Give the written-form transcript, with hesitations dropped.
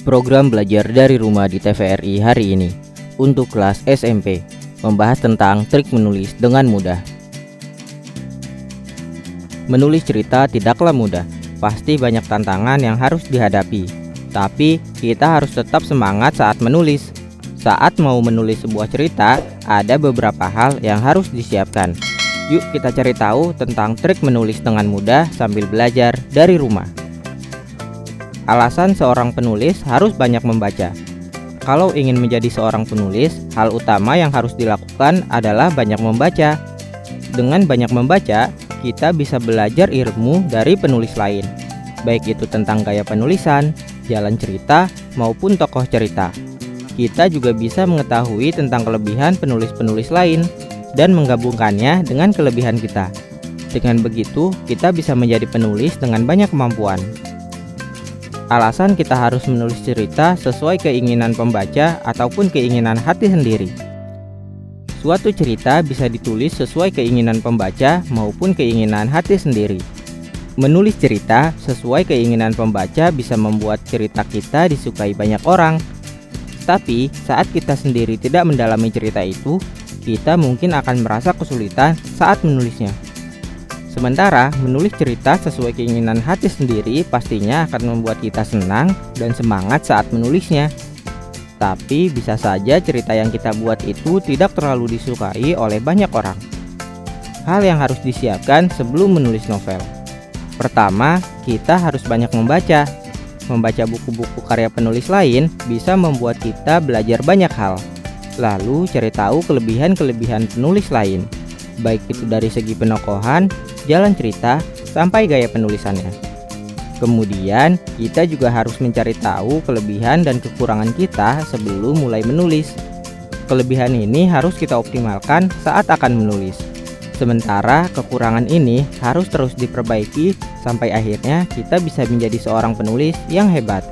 Program belajar dari rumah di TVRI hari ini untuk kelas SMP membahas tentang trik menulis dengan mudah. Menulis cerita tidaklah mudah, pasti banyak tantangan yang harus dihadapi. Tapi kita harus tetap semangat saat menulis. Saat mau menulis sebuah cerita, ada beberapa hal yang harus disiapkan. Yuk kita cari tahu tentang trik menulis dengan mudah sambil belajar dari rumah. Alasan seorang penulis harus banyak membaca. Kalau ingin menjadi seorang penulis, hal utama yang harus dilakukan adalah banyak membaca. Dengan banyak membaca, kita bisa belajar ilmu dari penulis lain, baik itu tentang gaya penulisan, jalan cerita, maupun tokoh cerita. Kita juga bisa mengetahui tentang kelebihan penulis-penulis lain dan menggabungkannya dengan kelebihan kita. Dengan begitu, kita bisa menjadi penulis dengan banyak kemampuan. Alasan kita harus menulis cerita sesuai keinginan pembaca ataupun keinginan hati sendiri. Suatu cerita bisa ditulis sesuai keinginan pembaca maupun keinginan hati sendiri. Menulis cerita sesuai keinginan pembaca bisa membuat cerita kita disukai banyak orang. Tapi saat kita sendiri tidak mendalami cerita itu, kita mungkin akan merasa kesulitan saat menulisnya. Sementara menulis cerita sesuai keinginan hati sendiri pastinya akan membuat kita senang dan semangat saat menulisnya. Tapi bisa saja cerita yang kita buat itu tidak terlalu disukai oleh banyak orang. Hal yang harus disiapkan sebelum menulis novel. Pertama, kita harus banyak membaca. Membaca buku-buku karya penulis lain bisa membuat kita belajar banyak hal. Lalu cari tahu kelebihan-kelebihan penulis lain, baik itu dari segi penokohan, jalan cerita, sampai gaya penulisannya. Kemudian, kita juga harus mencari tahu kelebihan dan kekurangan kita sebelum mulai menulis. Kelebihan ini harus kita optimalkan saat akan menulis. Sementara kekurangan ini harus terus diperbaiki sampai akhirnya kita bisa menjadi seorang penulis yang hebat.